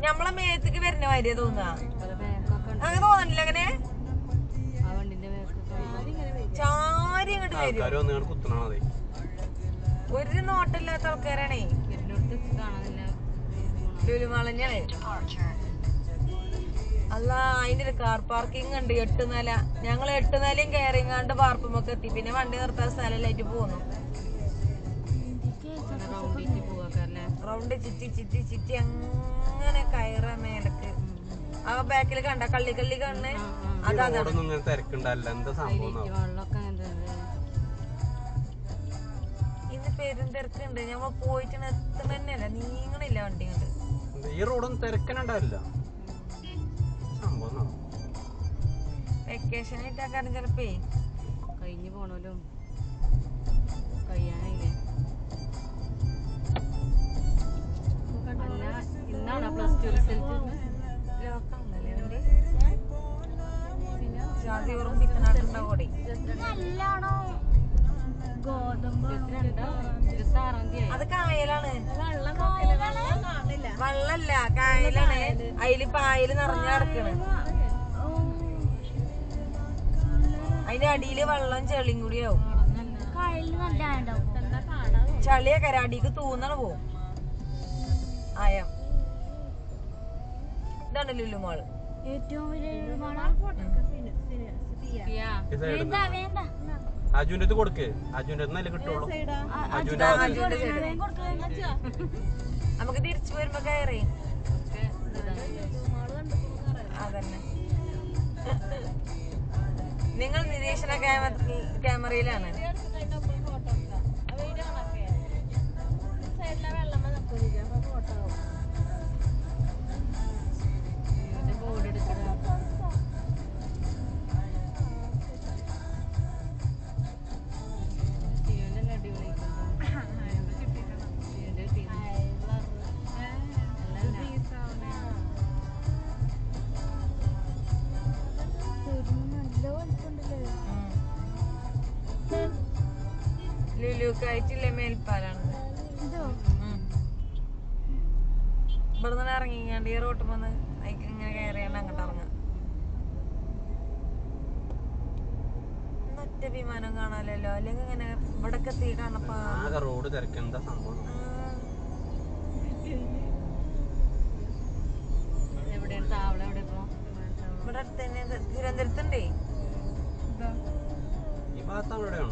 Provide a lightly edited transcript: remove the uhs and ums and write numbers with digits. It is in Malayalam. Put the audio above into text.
നമ്മളെ മേത്തേക്ക് വരുന്ന മാതിരിയാ തോന്നുക. അങ്ങനെ തോന്നണില്ല? അങ്ങനെ ചാരി ഇങ്ങോട്ട് വരും. ഒരു നോട്ടില്ലാത്ത ആൾക്കാരാണേ. ലുലുമാളന്നെയാണ്. അല്ല, അതിന്റെ ഒരു കാർ പാർക്കിംഗ് ഉണ്ട് 8 നില. ഞങ്ങൾ 8 നിലയും കയറിങ്ങാണ്ട് പാർപ്പുമൊക്കെ എത്തി. പിന്നെ വണ്ടി നിർത്താൻ സ്ഥലമായിട്ട് പോന്നു. റൗണ്ട് ചുറ്റി അങ്ങനെ കയറാ മേലക്ക്. ആ ബാക്കിൽ കണ്ട കള്ളി കണ്ണ് ഇന്ന് പേരും തിരക്കുണ്ട്. ഞമ്മ പോയിട്ട് എത്തണ തന്നെയല്ല, നീങ്ങണില്ല വണ്ടി കൊണ്ട്. ഈ റോഡൊന്നും തിരക്കനുണ്ടാവില്ല. വെക്കേഷൻ ആയിട്ടാക്കാരും ചിലപ്പേ കഴിഞ്ഞു പോണല്ലോ. കഴിയാനായില്ലേ? ഇന്നാണോ +2 റിസൾട്ട്? ലോക്കാണല്ലേ വണ്ടി? ജാതി ഓറും ചിക്കനാട്ടുണ്ടാവും കൂടി. അത് കായലാണ്. വെള്ളല്ല, കായലാണ്. അതില് പായല് നിറഞ്ഞു കിടക്കണ്. അതിന്റെ അടിയില് വെള്ളം ചെളിയും കൂടിയാവും. ചളിയൊക്കെ അടിക്ക് തൂന്നണ പോവും. ആയം ഇതാണ് ലുലു മാള്. അജുന്റെ കൊടുക്ക്. അജുന്റെ നല്ല കിട്ടുള്ളൂ. നമുക്ക് തിരിച്ചു വരുമ്പോ കയറി അതന്നെ. നിങ്ങൾ നിരീക്ഷണ ക്യാമറയിലാണ്. ലുലുക്കായിട്ടില്ലേ മേൽപ്പാലാണ്. ഇവിടുന്ന് ഇറങ്ങിങ്ങാണ്ട് ഈ റോട്ട് വന്ന് ഇങ്ങനെ കയറിയാണ്ട് അങ്ങോട്ട് ഇറങ്ങാം. ഒറ്റ വിമാനം കാണാലല്ലോ. അല്ലെങ്കിൽ ഇങ്ങനെ ഇവിടൊക്കെ എത്തി കാണപ്പാ റോഡ് തിരക്കെന്താ സംഭവം. ഇവിടെ അടുത്ത് തന്നെ തിരുവനന്തപുരത്തുണ്ടേ. ഈ ഭാഗത്താണ്.